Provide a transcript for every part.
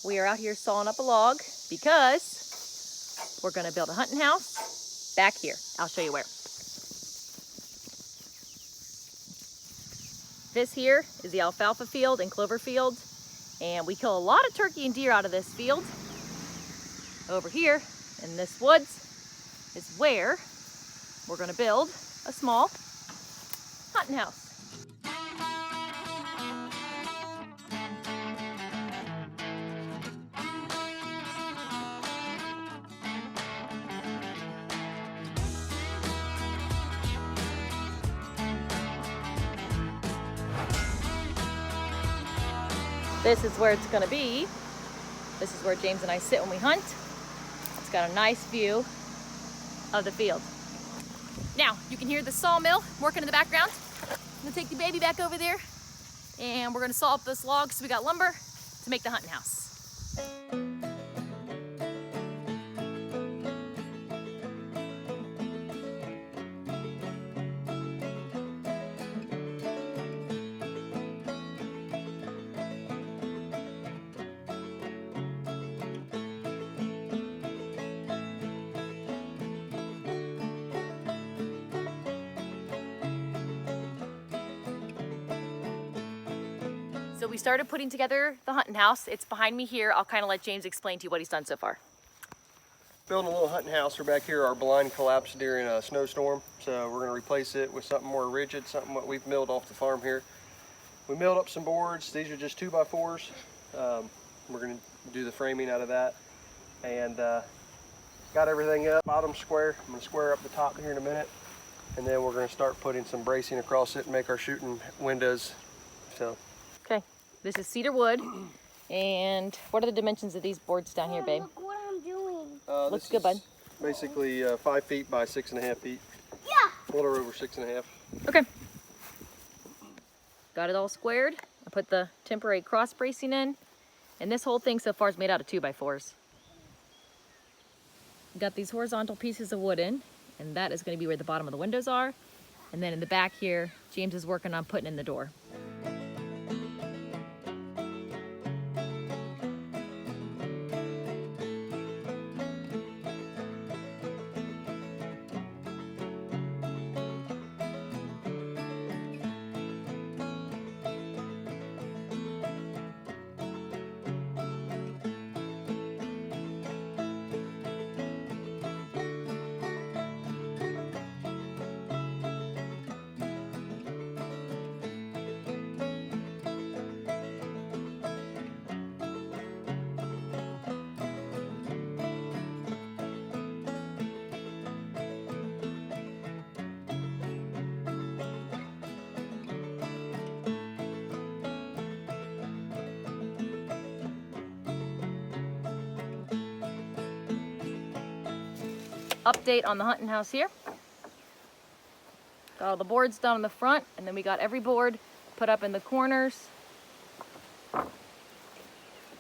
We are out here sawing up a log because we're gonna build a hunting house back here. I'll show you where. This here is the alfalfa field and clover field, and we kill a lot of turkey and deer out of this field. Over here in this woods is where we're gonna build a small hunting house. This is where it's gonna be. This is where James and I sit when we hunt. It's got a nice view of the field. Now, you can hear the sawmill working in the background. I'm gonna take the baby back over there and we're gonna saw up this log so we got lumber to make the hunting house. So we started putting together the hunting house. It's behind me here. I'll kind of let James explain to you what he's done so far. Building a little hunting house. We're back here. Our blind collapsed during a snowstorm, so we're going to replace it with something more rigid, something what we've milled off the farm here. We milled up some boards. These are just 2x4s. We're going to do the framing out of that, and got everything up. Bottom square. I'm going to square up the top here in a minute, and then we're going to start putting some bracing across it and make our shooting windows. So. Okay, this is cedar wood. And what are the dimensions of these boards down here, babe? Look what I'm doing. Looks good, bud. Basically 5 feet by 6.5 feet. Yeah. A little over 6.5. Okay. Got it all squared. I put the temporary cross bracing in. And this whole thing so far is made out of 2x4s. Got these horizontal pieces of wood in, and that is going to be where the bottom of the windows are. And then in the back here, James is working on putting in the door. Update on the hunting house here. Got all the boards done on the front, and then we got every board put up in the corners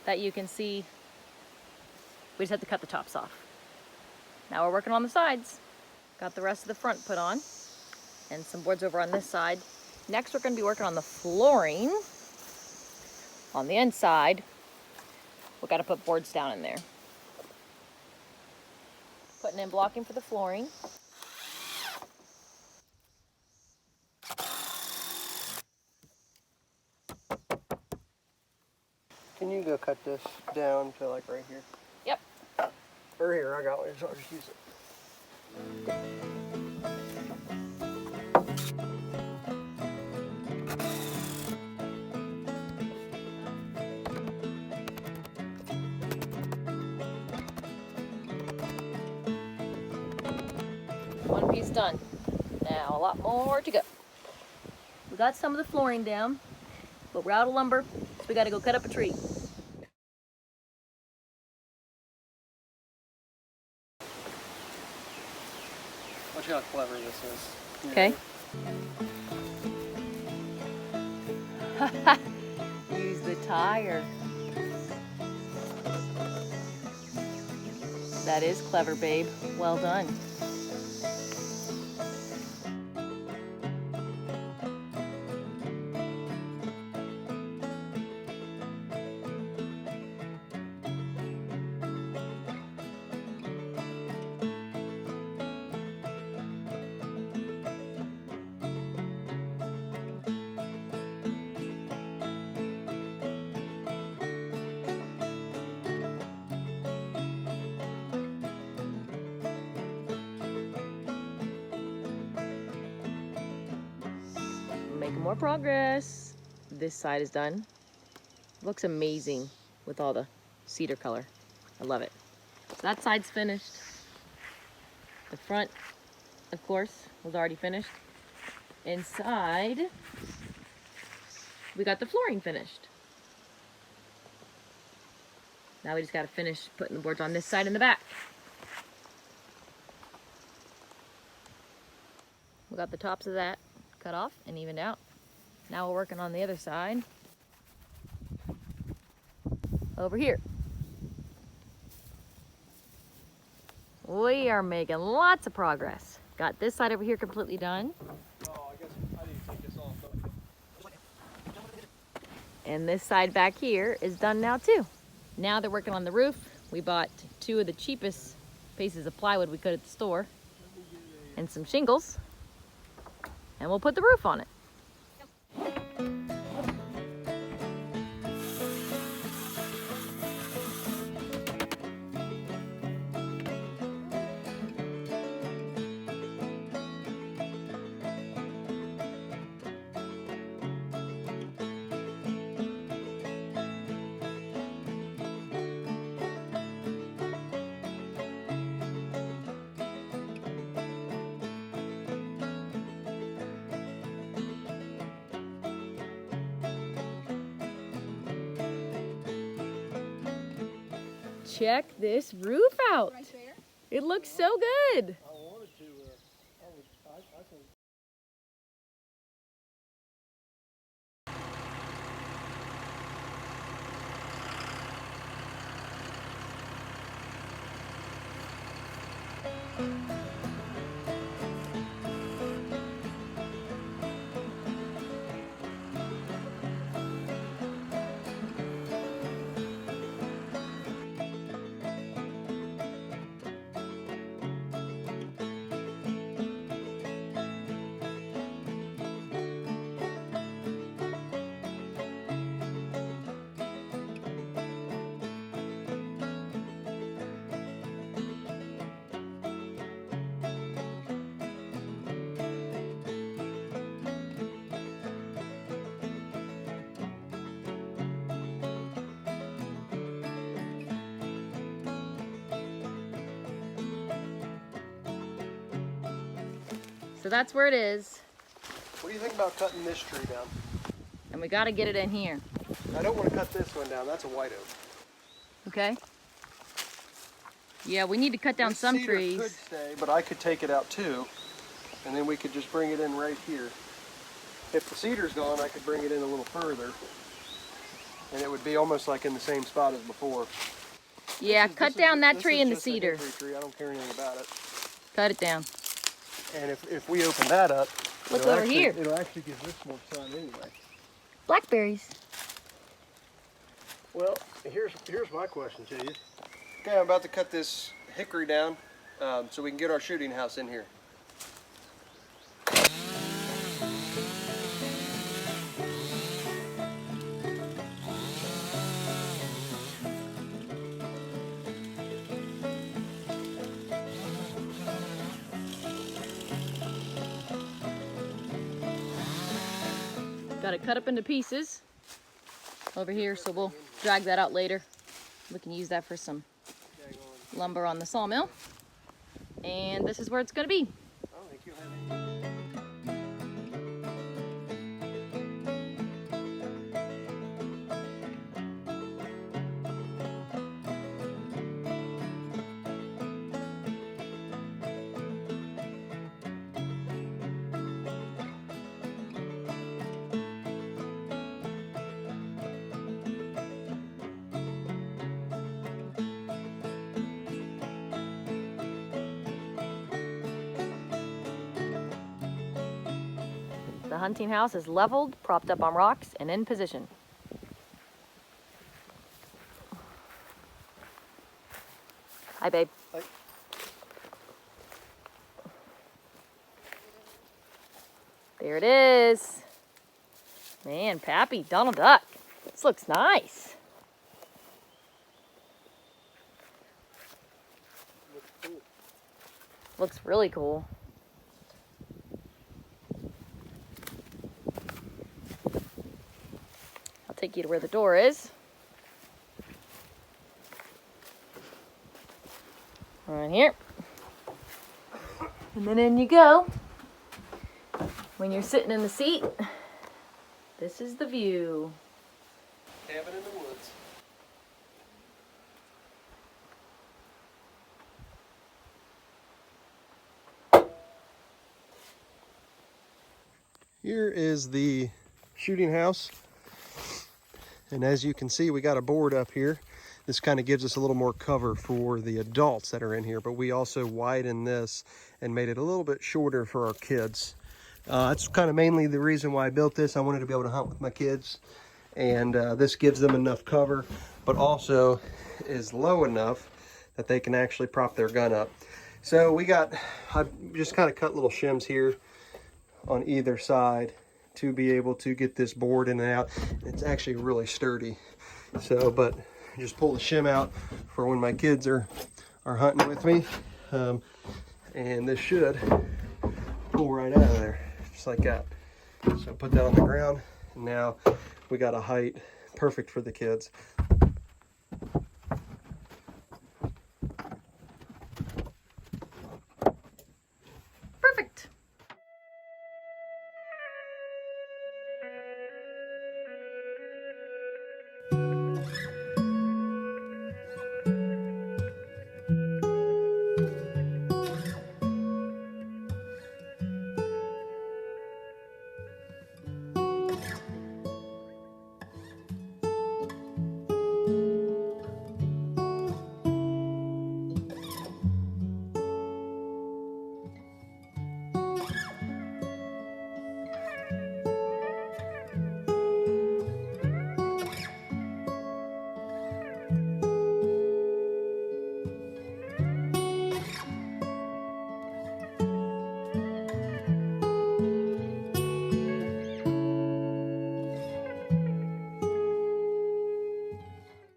that you can see. We just have to cut the tops off. Now we're working on the sides. Got the rest of the front put on and some boards over on this side. Next we're going to be working on the flooring on the inside. We've got to put boards down in there. Putting in blocking for the flooring. Can you go cut this down to like right here? Yep. Or here, I got one, so I'll just use it. One piece done. Now a lot more to go. We got some of the flooring down, but we're out of lumber, so we got to go cut up a tree. Watch how clever this is. Okay. Use the tire. That is clever, babe. Well done. Making more progress. This side is done. Looks amazing with all the cedar color. I love it. So that side's finished. The front, of course, was already finished. Inside, we got the flooring finished. Now we just gotta finish putting the boards on this side and the back. We got the tops of that cut off and evened out. Now we're working on the other side. Over here. We are making lots of progress. Got this side over here completely done. Oh, I guess I need to take this off. And this side back here is done now too. Now they're working on the roof. We bought 2 of the cheapest pieces of plywood we could at the store and some shingles. And we'll put the roof on it. Check this roof out. Right there? It looks so good. I wanted to, I think. So that's where it is. What do you think about cutting this tree down? And we gotta get it in here, I don't want to cut this one down. That's a white oak. okay? Yeah, we need to cut down This some cedar trees. could stay, but I could take it out too, and then we could just bring it in right here. If the cedar's gone, I could bring it in a little further, and it would be almost like in the same spot as before. Yeah, cut down that This tree is and the just a cedar. hickory tree. I don't care anything about it. Cut it down. And if we open that up, Look it'll over actually- here. It'll actually give this more sun anyway. Blackberries. Well, here's my question to you. Okay, I'm about to cut this hickory down so we can get our shooting house in here. Got it cut up into pieces over here, so we'll drag that out later. We can use that for some lumber on the sawmill. And this is where it's gonna be. I don't think you'll have any. The hunting house is leveled, propped up on rocks, and in position. Hi, babe. Hi. There it is. Man, Pappy, Donald Duck. This looks nice. Looks really cool. take you to where the door is. Right here. And then in you go. When you're sitting in the seat, this is the view. Cabin in the woods. Here is the shooting house. And as you can see, we got a board up here. This kind of gives us a little more cover for the adults that are in here, but we also widened this and made it a little bit shorter for our kids. That's kind of mainly the reason why I built this. I wanted to be able to hunt with my kids, and this gives them enough cover, but also is low enough that they can actually prop their gun up. So I just kind of cut little shims here on either side to be able to get this board in and out. It's actually really sturdy. So, but just pull the shim out for when my kids are hunting with me. And this should pull right out of there, just like that. So put that on the ground, and now we got a height perfect for the kids.